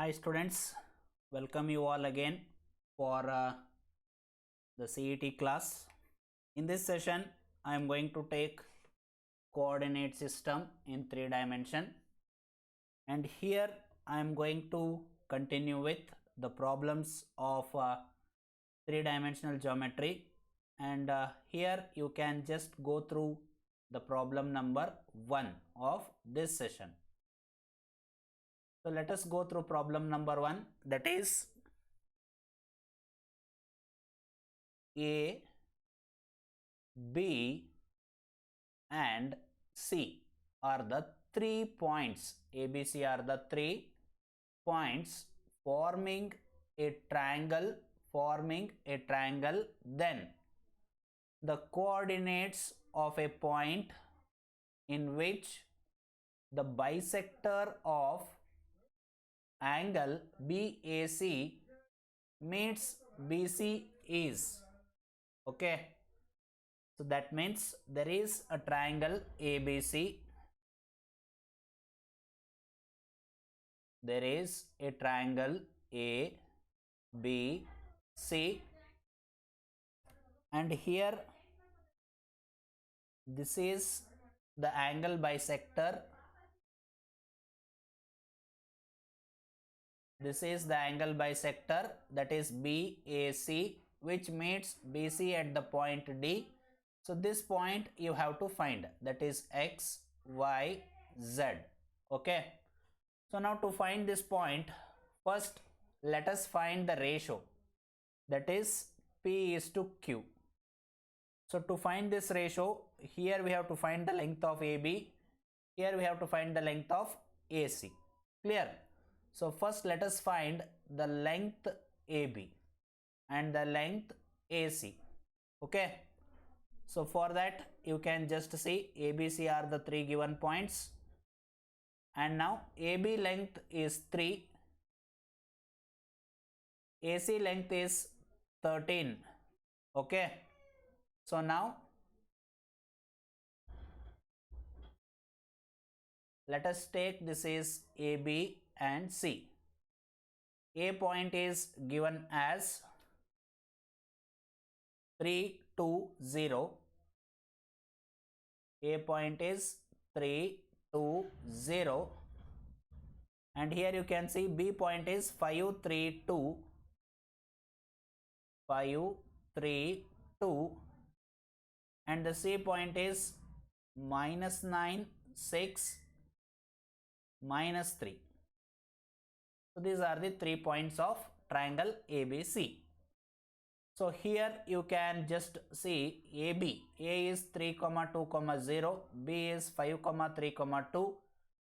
Hi students, welcome you all again for the CET class. In this session, I am going to take coordinate system in 3 dimension, and here I am going to continue with the problems of 3-dimensional geometry, and here you can just go through the problem number 1 of this session. So let us go through problem number 1, that is A, B and C are the 3 points. ABC are the 3 points forming a triangle. Then the coordinates of a point in which the bisector of angle BAC meets BC is. Okay, so that means there is a triangle ABC. There is a triangle ABC, and here this is the angle bisector. This is the angle bisector, that is BAC, which meets BC at the point D. So this point you have to find, that is X, Y, Z. Okay. So now to find this point, first let us find the ratio, that is P is to Q. So to find this ratio, here we have to find the length of AB, here we have to find the length of AC. Clear? So first let us find the length AB and the length AC. Okay. So for that you can just see ABC are the 3 given points, and now AB length is 3, AC length is 13. Okay. So now let us take this is AB and C. A point is given as 3, 2, 0. A point is 3, 2, 0. And here you can see B point is 5, 3, 2. 5, 3, 2. And the C point is -9, 6, -3. So these are the 3 points of triangle ABC. So here you can just see AB. A is 3, 2, 0. B is 5, 3, 2.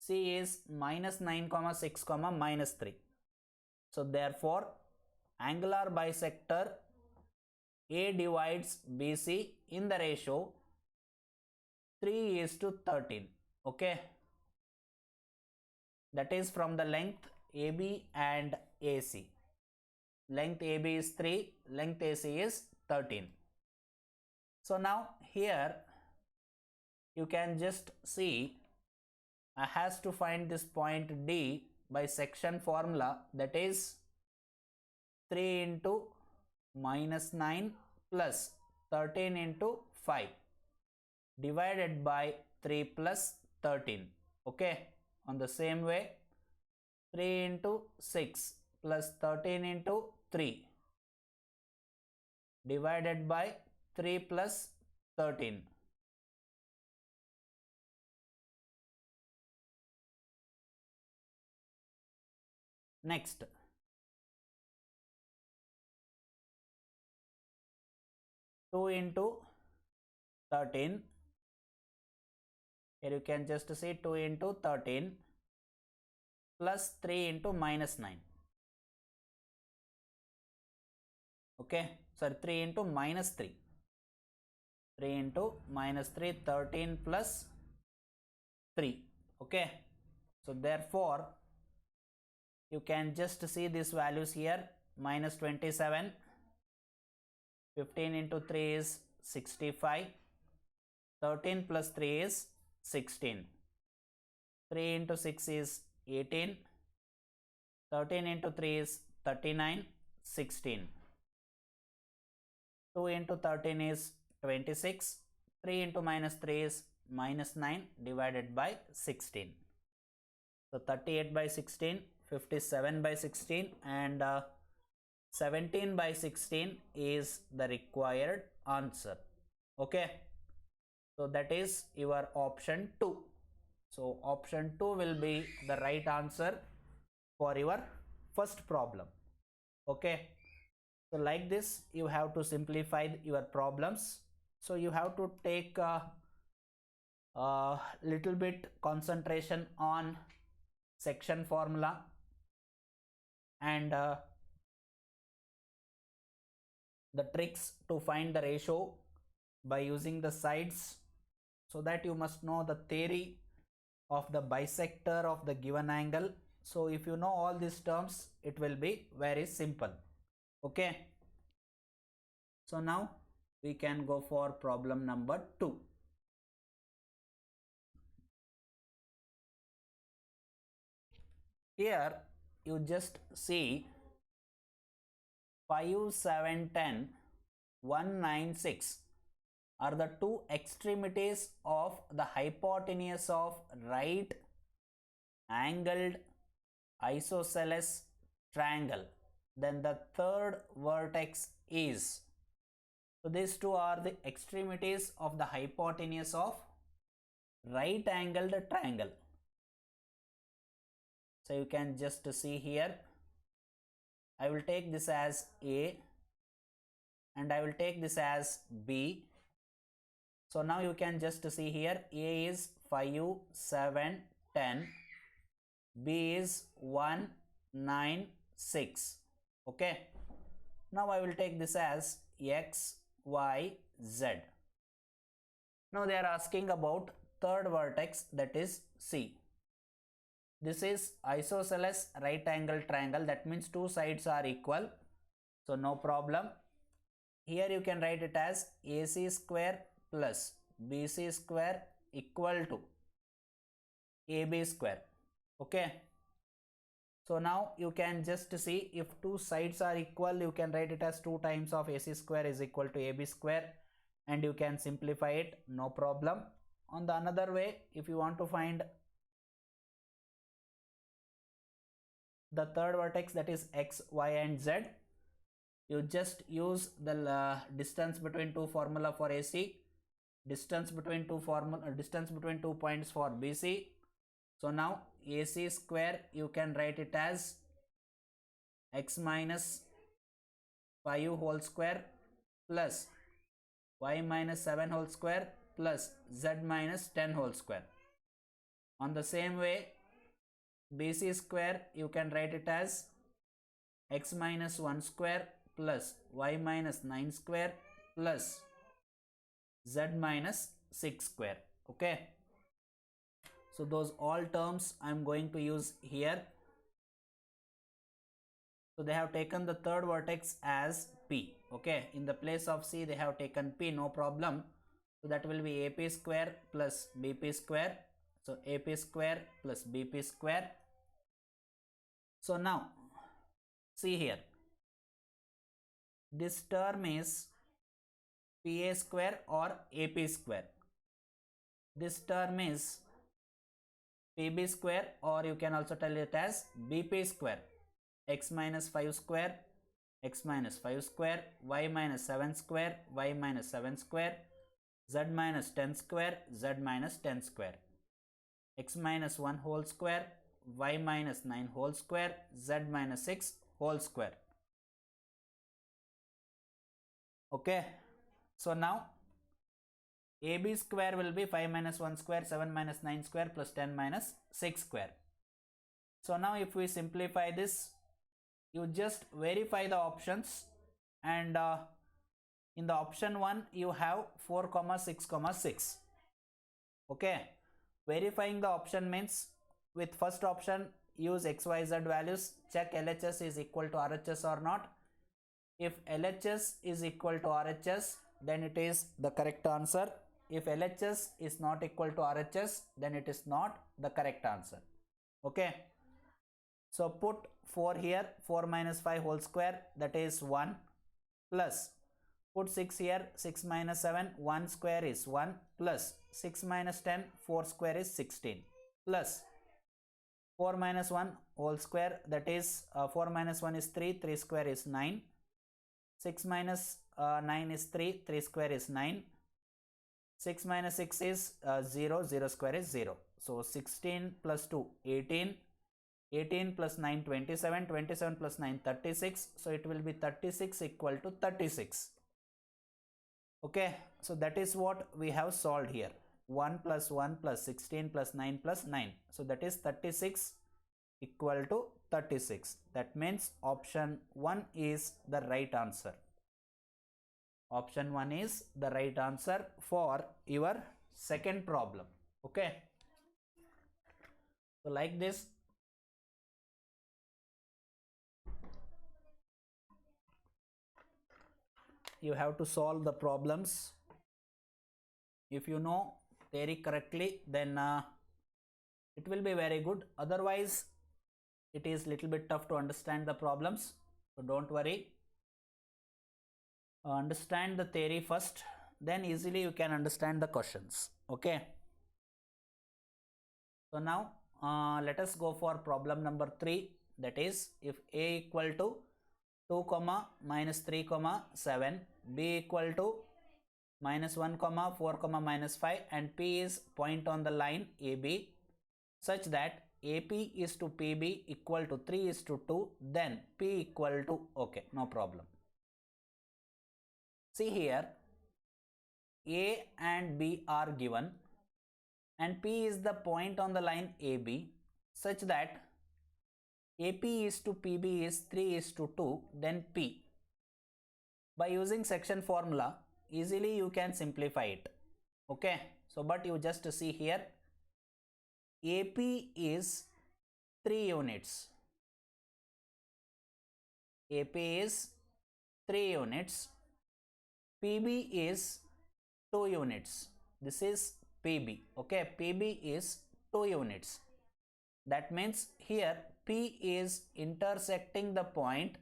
C is -9, 6, -3. So therefore angular bisector A divides BC in the ratio 3 is to 13. Okay. That is from the length AB and AC. Length AB is 3, length AC is 13. So now here you can just see I has to find this point D by section formula, that is 3 into -9 plus 13 into 5 divided by 3 plus 13. Okay. On the same way, 3 into 6 plus 13 into 3 divided by 3 plus 13. Next, two into 13. Here you can just see 2 into 13 plus 3 into -9. Okay, sorry, 3 into -3. 3 into -3, 13 plus 3. Okay, so therefore you can just see these values here, -27. 15 into 3 is 65. 13 plus 3 is 16. 3 into 6 is 18. 13 into 3 is 39, 16. 2 into 13 is 26. 3 into minus 3 is minus 9 divided by 16. So 38 by 16, 57 by 16, and 17 by 16 is the required answer. Okay. So that is your option 2. So option 2 will be the right answer for your first problem. Okay. So like this, you have to simplify your problems. So you have to take a little bit concentration on section formula and the tricks to find the ratio by using the sides, so that you must know the theory of the bisector of the given angle. So if you know all these terms, it will be very simple. Okay. So now we can go for problem number 2. Here you just see 5, 7, 10, 1, 9, 6 are the two extremities of the hypotenuse of right angled isosceles triangle. Then the third vertex is. So these two are the extremities of the hypotenuse of right angled triangle. So you can just see here, I will take this as A and I will take this as B. So now you can just see here, A is 5, 7, 10, B is 1, 9, 6. Okay. Now I will take this as X, Y, Z. Now they are asking about third vertex, that is C. This is isosceles right angle triangle, that means two sides are equal. So no problem. Here you can write it as AC square plus BC square equal to AB square. Okay. So now you can just see, if two sides are equal, you can write it as 2 times of AC square is equal to AB square, and you can simplify it, no problem. On the another way, if you want to find the third vertex, that is X, Y and Z, you just use the distance between two formula for AC, distance between two points for BC. So now AC square you can write it as X minus 5 whole square plus Y minus 7 whole square plus Z minus 10 whole square. On the same way, BC square you can write it as X minus 1 square plus Y minus 9 square plus Z minus 6 square. Okay. So those all terms I am going to use here. So they have taken the third vertex as P. Okay. In the place of C they have taken P, no problem. So that will be AP square plus BP square. So AP square plus BP square. So now see here, this term is PA square or AP square. This term is PB square, or you can also tell it as BP square. X minus 5 square, X minus 5 square, Y minus 7 square, Y minus 7 square, Z minus 10 square, Z minus 10 square, X minus 1 whole square, Y minus 9 whole square, Z minus 6 whole square. Okay. So now AB square will be 5 minus 1 square, 7 minus 9 square plus 10 minus 6 square. So now if we simplify this, you just verify the options, and in the option 1 you have 4, 6, 6. Okay. Verifying the option means, with first option use XYZ values, check LHS is equal to RHS or not. If LHS is equal to RHS, then it is the correct answer. If LHS is not equal to RHS, then it is not the correct answer. Okay. So put 4 here, 4 minus 5 whole square, that is 1, plus put 6 here, 6 minus 7, 1 square is 1, plus 6 minus 10, 4 square is 16, plus 4 minus 1 whole square, that is 4 minus 1 is 3, 3 square is 9, 6 minus 9 is 3, 3 square is 9, 6 minus 6 is 0, 0 square is 0. So 16 plus 2, 18, 18 plus 9, 27, 27 plus 9, 36. So it will be 36 equal to 36. Okay, so that is what we have solved here. 1 plus 1 plus 16 plus 9 plus 9. So that is 36 equal to 36. That means option 1 is the right answer. Option 1 is the right answer for your second problem. Okay. So like this, you have to solve the problems. If you know theory correctly, then it will be very good. Otherwise, it is little bit tough to understand the problems. So don't worry. Understand the theory first, then easily you can understand the questions. Okay. So now let us go for problem number 3. That is, if a equal to 2 comma minus 3 comma 7, b equal to minus 1 comma 4 comma minus 5, and p is point on the line AB such that AP is to PB equal to 3 is to 2, then P equal to, okay, no problem. See here, A and B are given and P is the point on the line AB such that AP is to PB is 3 is to 2, then P. By using section formula, easily you can simplify it. Okay, so but you just see here, AP is 3 units. AP is 3 units. PB is 2 units. This is PB. Okay, PB is 2 units. That means here P is intersecting the point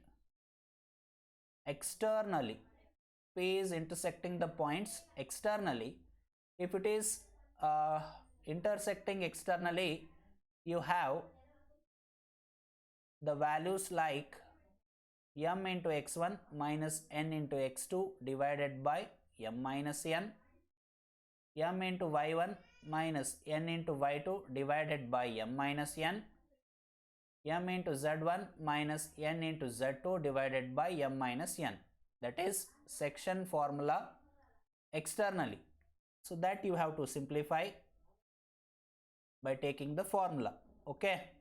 externally. P is intersecting the points externally. If it is intersecting externally, you have the values like m into x1 minus n into x2 divided by m minus n, m into y1 minus n into y2 divided by m minus n, m into z1 minus n into z2 divided by m minus n. That is section formula externally. So that you have to simplify by taking the formula. Okay.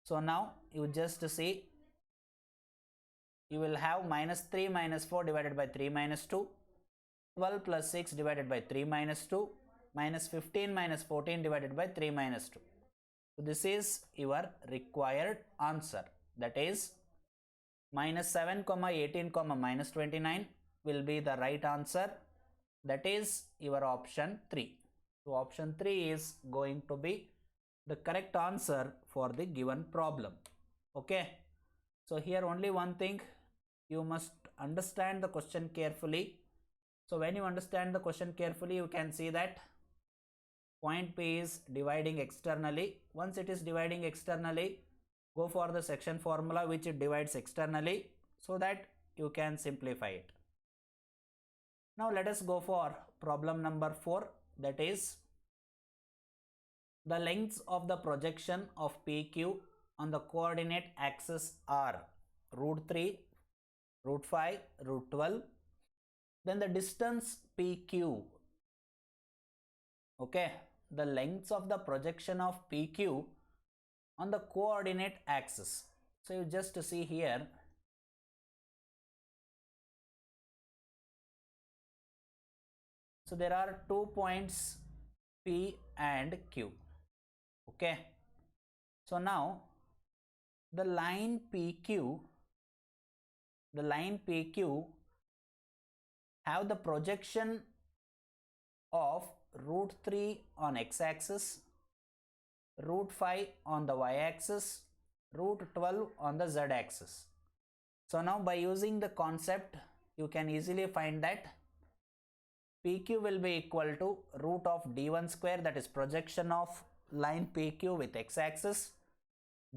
So now you just see, you will have minus 3 minus 4 divided by 3 minus 2, 12 plus 6 divided by 3 minus 2, minus 15 minus 14 divided by 3 minus 2. So this is your required answer. That is minus 7 comma 18 comma minus 29 will be the right answer. That is your option 3. So option 3 is going to be the correct answer for the given problem. Okay. So here only one thing, you must understand the question carefully. So when you understand the question carefully, you can see that point P is dividing externally. Once it is dividing externally, go for the section formula which it divides externally, so that you can simplify it. Now let us go for problem number 4. That is, the lengths of the projection of PQ on the coordinate axis are root 3, root 5, root 12. Then the distance PQ, okay, the lengths of the projection of PQ on the coordinate axis. So you just see here, so there are 2 points P and Q. Okay, so now the line PQ have the projection of root 3 on x-axis, root 5 on the y-axis, root 12 on the z-axis. So now by using the concept, you can easily find that PQ will be equal to root of d1 square, that is projection of line PQ with x-axis,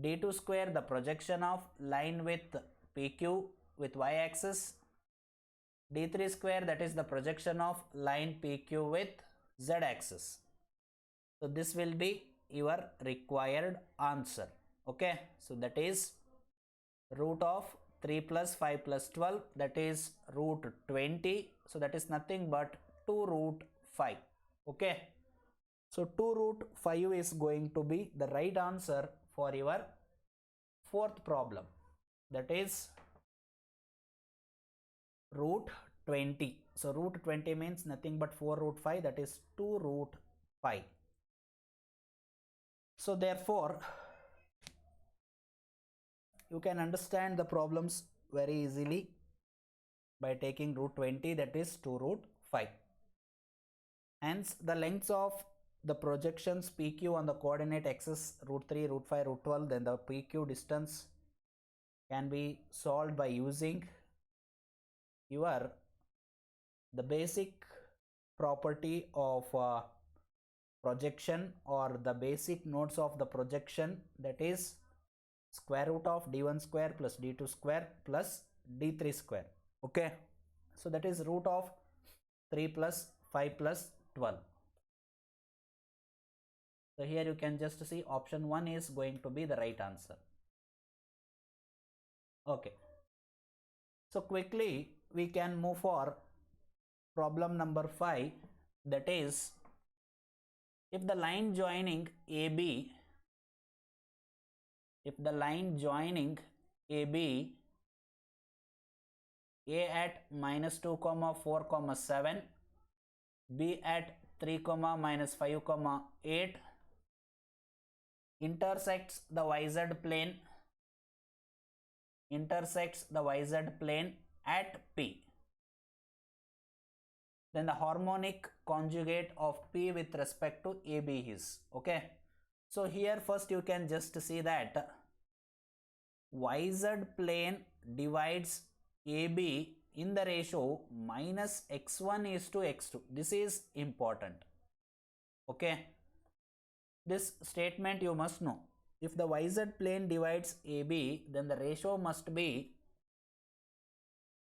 d2 square, the projection of line with PQ with y-axis, d3 square, that is the projection of line PQ with z-axis. So this will be your required answer. Okay, so that is root of 3 plus 5 plus 12, that is root 20. So that is nothing but 2 root 5. Okay, so 2 root 5 is going to be the right answer for your fourth problem, that is root 20. So root 20 means nothing but 4 root 5, that is 2 root 5. So therefore you can understand the problems very easily by taking root 20, that is 2 root 5. Hence the lengths of the projections PQ on the coordinate axis root 3, root 5, root 12, then the PQ distance can be solved by using the basic property of projection, or the basic nodes of the projection, that is square root of d1 square plus d2 square plus d3 square. Okay, so that is root of 3 plus 5 plus 12. So here you can just see option 1 is going to be the right answer. Okay, so quickly we can move for problem number 5, that is if the line joining AB, A at minus 2 comma 4 comma 7, B at 3 comma minus 5 comma 8 intersects the YZ plane at P, then the harmonic conjugate of P with respect to AB is. Okay, so here first you can just see that YZ plane divides AB in the ratio minus x1 is to x2. This is important. Okay, this statement you must know. If the YZ plane divides AB, then the ratio must be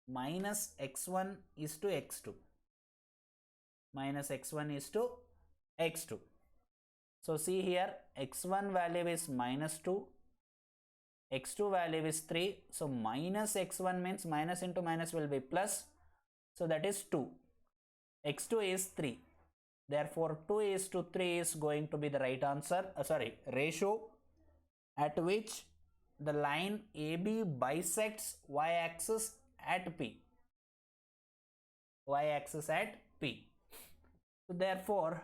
minus x1 is to x2. So see here, x1 value is minus 2, x2 value is 3. So minus x1 means minus into minus will be plus. So that is 2. x2 is 3. Therefore 2 is to 3 is going to be the right answer. Ratio at which the line AB bisects y-axis at P. So therefore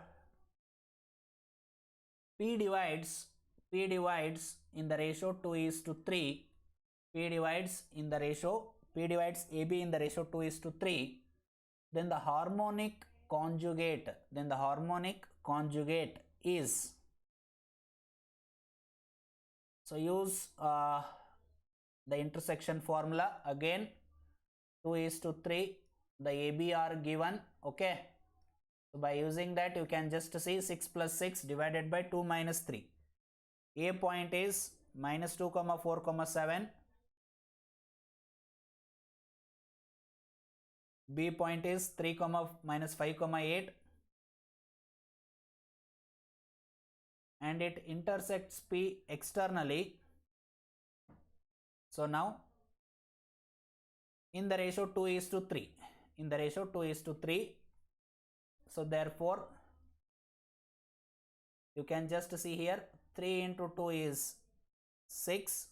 P divides in the ratio 2 is to 3. P divides AB in the ratio 2 is to 3. Then the harmonic conjugate is, so use the intersection formula again. 2 is to 3, the AB are given. Okay, so by using that you can just see 6 plus 6 divided by 2 minus 3. A point is minus 2 comma 4 comma 7, B point is 3 comma minus 5 comma 8, and it intersects P externally. So now in the ratio 2 is to 3, so therefore you can just see here 3 into 2 is 6,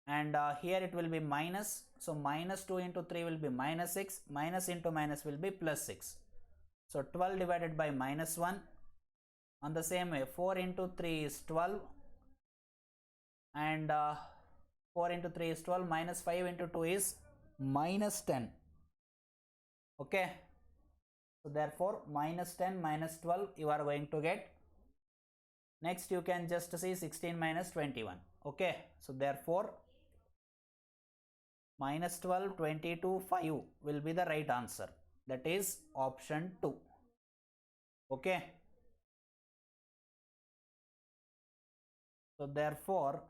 and here it will be minus. So minus 2 into 3 will be minus 6, minus into minus will be plus 6. So 12 divided by minus 1. On the same way, 4 into 3 is 12, and 4 into 3 is 12, minus 5 into 2 is minus 10. Okay, so therefore minus 10 minus 12 you are going to get Next you can just see 16 minus 21. Okay, so therefore minus 12, 22, 5 will be the right answer. That is option 2. Okay, so therefore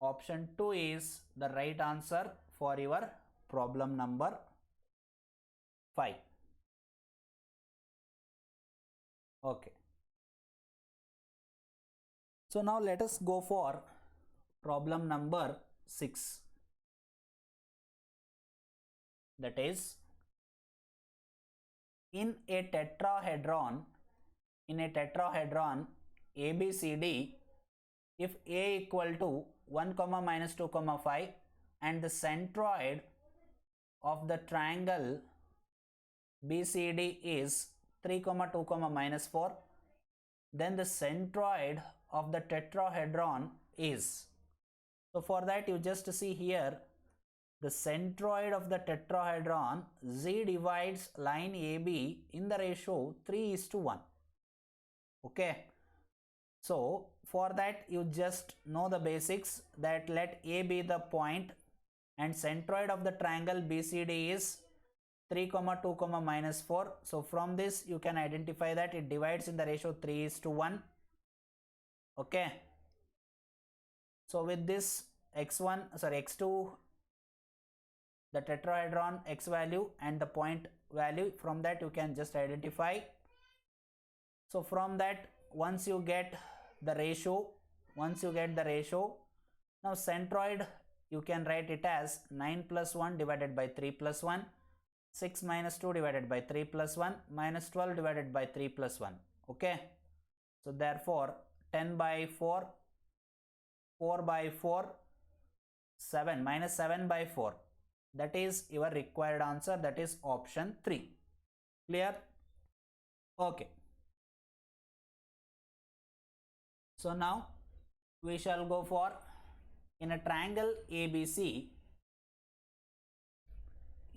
option 2 is the right answer for your problem number 5. Okay, so now let us go for problem number 6. That is, in a tetrahedron ABCD, if A equal to 1 comma minus 2 comma 5 and the centroid of the triangle BCD is 3 comma 2 comma minus 4, then the centroid of the tetrahedron is. So for that you just see here, the centroid of the tetrahedron, Z divides line AB in the ratio 3:1. Okay, so for that you just know the basics, that let A be the point and centroid of the triangle BCD is 3 comma 2 comma minus 4. So from this you can identify that it divides in the ratio 3:1. Okay, so with this x2, the tetrahedron x value and the point value, from that you can just identify. So from that, once you get the ratio, now centroid you can write it as 9 plus 1 divided by 3 plus 1, 6 minus 2 divided by 3 plus 1, minus 12 divided by 3 plus 1. Okay, so therefore 10 by 4, 4 by 4, 7 minus 7 by 4. That is your required answer, that is option 3. Clear? Okay. So now we shall go for, in a triangle ABC,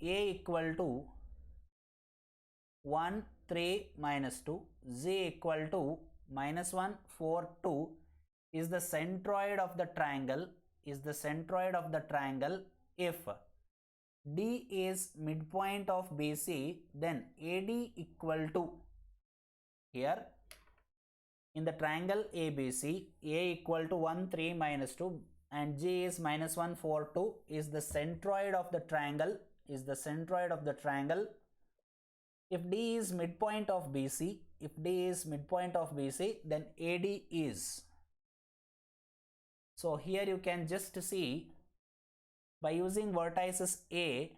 A equal to 1, 3, minus 2, Z equal to minus 1, 4, 2 is the centroid of the triangle, if D is midpoint of BC, then AD equal to, here in the triangle ABC, A equal to 1, 3, minus 2 and G is minus 1, 4, 2 is the centroid of the triangle, If D is midpoint of BC, then AD is. So here you can just see, by using vertices A,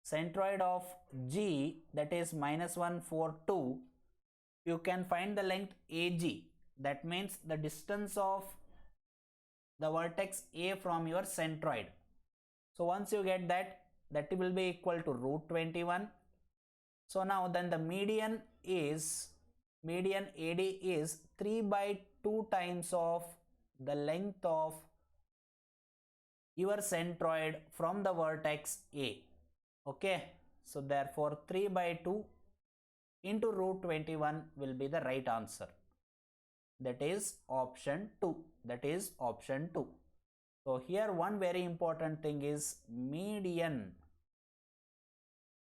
centroid of G, that is minus 1, 4, 2, you can find the length AG. That means the distance of the vertex A from your centroid. So once you get that, that will be equal to root 21. So now then the median AD is 3 by 2 times of the length of your centroid from the vertex A. Okay, so therefore 3 by 2 into root 21 will be the right answer. That is option 2. So here one very important thing is median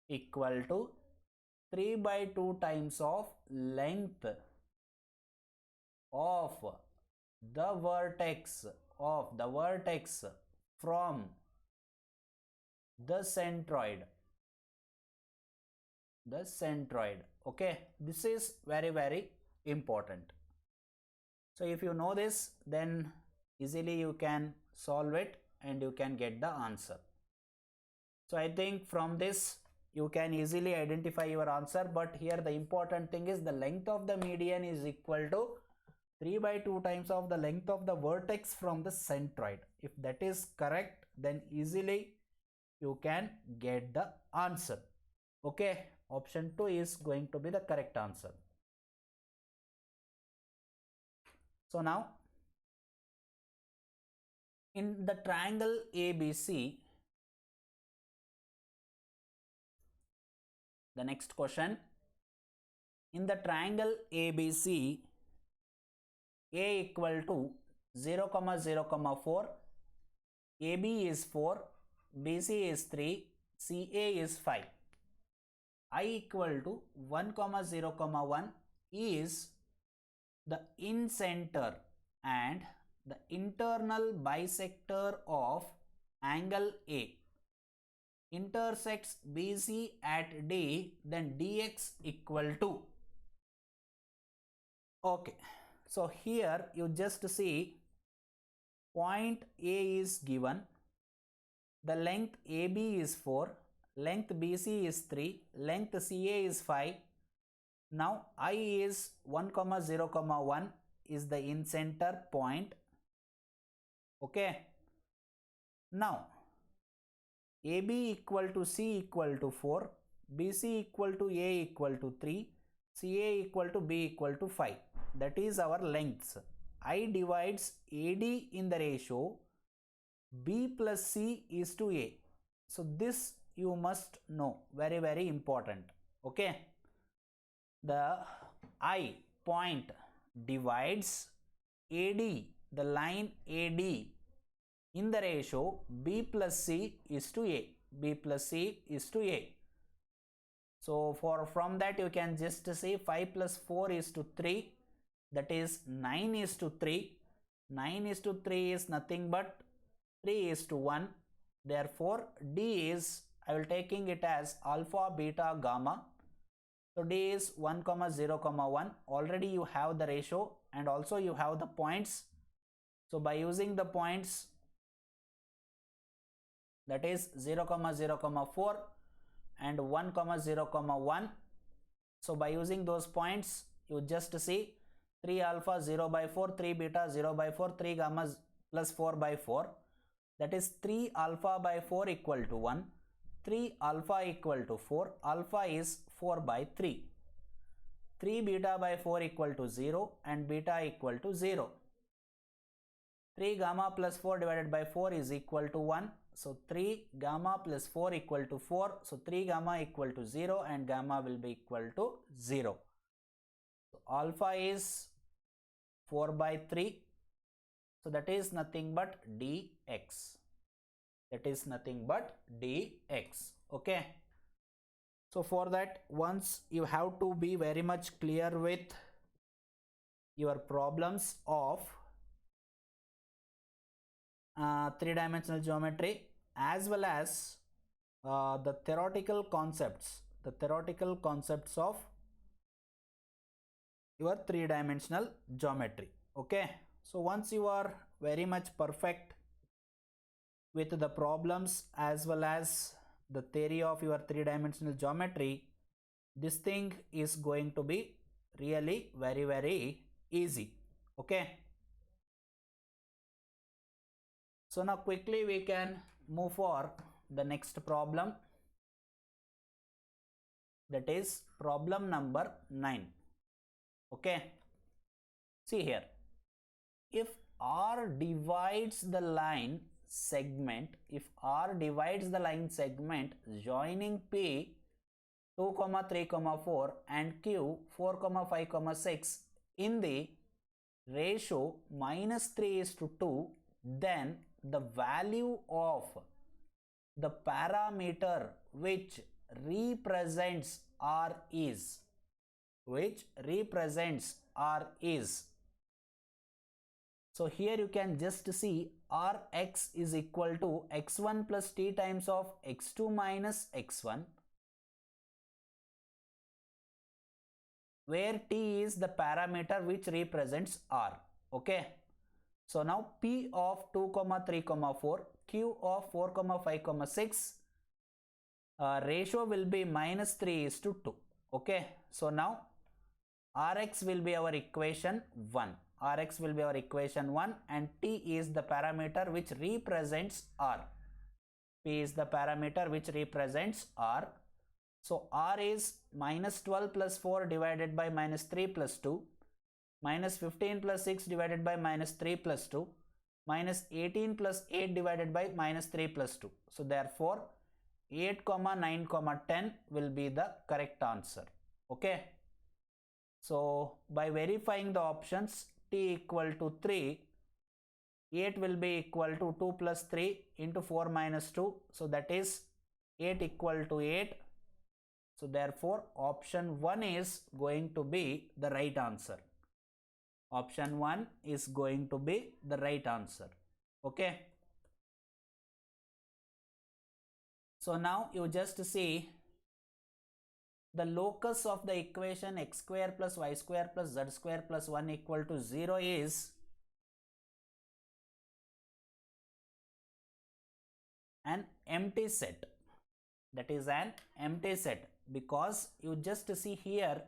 equal to 3 by 2 times of length of the vertex from the centroid. Okay, this is very, very important. So if you know this, then easily you can solve it and you can get the answer. So I think from this you can easily identify your answer, but here the important thing is the length of the median is equal to 3 by 2 times of the length of the vertex from the centroid. If that is correct, then easily you can get the answer. Okay, option 2 is going to be the correct answer. So now in the triangle ABC, the next question, In the triangle ABC, A equal to 0, 0, 4, AB is 4, BC is 3, CA is 5. I equal to 1, 0, 1 is the incenter and the internal bisector of angle A intersects BC at D, then dx equal to. Okay, so here you just see point A is given, the length AB is 4, length BC is 3, length CA is 5. Now I is 1, 0, 1 is the incenter point. Okay. Now AB equal to C equal to 4, BC equal to A equal to 3, CA equal to B equal to 5. That is our lengths. I divides AD in the ratio B plus C is to A. So this you must know, very very important. Okay. The I point divides AD, the line AD in the ratio B plus C is to A. B plus C is to A. So from that you can just say 5 plus 4 is to 3, that is 9 is to 3. 9 is to 3 is nothing but 3 is to 1. Therefore D is, I will taking it as alpha, beta, gamma. So D is 1, 0, 1. Already you have the ratio and also you have the points. So by using the points, that is 0, 0, 4 and 1, 0, 1. So by using those points, you just see 3 alpha 0 by 4, 3 beta 0 by 4, 3 gamma plus 4 by 4. That is 3 alpha by 4 equal to 1. 3 alpha equal to 4. Alpha is 4 by 3. 3 beta by 4 equal to 0 and beta equal to 0. 3 gamma plus 4 divided by 4 is equal to 1. So 3 gamma plus 4 equal to 4. So 3 gamma equal to 0 and gamma will be equal to 0. So alpha is 4 by 3. So that is nothing but dx. That is nothing but dx. Okay. So for that, once you have to be very much clear with your problems of three-dimensional geometry as well as the theoretical concepts of your three-dimensional geometry. Okay. So once you are very much perfect with the problems as well as the theory of your three-dimensional geometry, this thing is going to be really very very easy. Okay. So now quickly we can move for the next problem, that is problem number 9. Okay. See here, if R divides the line segment, joining P 2, 3, 4 and Q 4, 5, 6 in the ratio -3:2, then the value of the parameter which represents R is, so here you can just see Rx is equal to x1 plus t times of x2 minus x1, where t is the parameter which represents R. Okay. So now P of 2, 3, 4, Q of 4, 5, 6 ratio will be -3:2. Okay. So now Rx will be our equation 1. And T is the parameter which represents R. P is the parameter which represents R. So R is -12 plus 4 divided by -3 plus 2, -15 plus 6 divided by -3 plus 2, -18 plus 8 divided by -3 plus 2. So therefore 8, 9, 10 will be the correct answer. Okay. So by verifying the options t equal to 3, 8 will be equal to 2 plus 3 into 4 minus 2. So that is 8 equal to 8. So therefore option 1 is going to be the right answer. Option 1 is going to be the right answer. Okay. So now you just see the locus of the equation x square plus y square plus z square plus 1 equal to 0 is an empty set. That is an empty set, because you just see here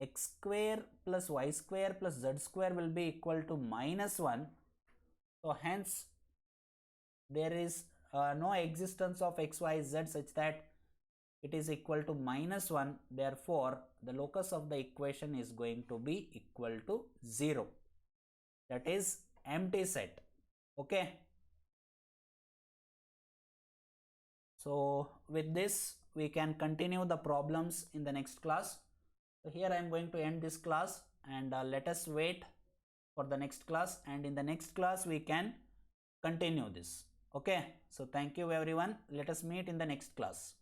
x square plus y square plus z square will be equal to minus 1. So hence there is no existence of x, y, z such that it is equal to minus 1. Therefore the locus of the equation is going to be equal to 0. That is empty set. Okay. So with this we can continue the problems in the next class. So here I am going to end this class, and let us wait for the next class, and in the next class we can continue this. Okay. So thank you everyone. Let us meet in the next class.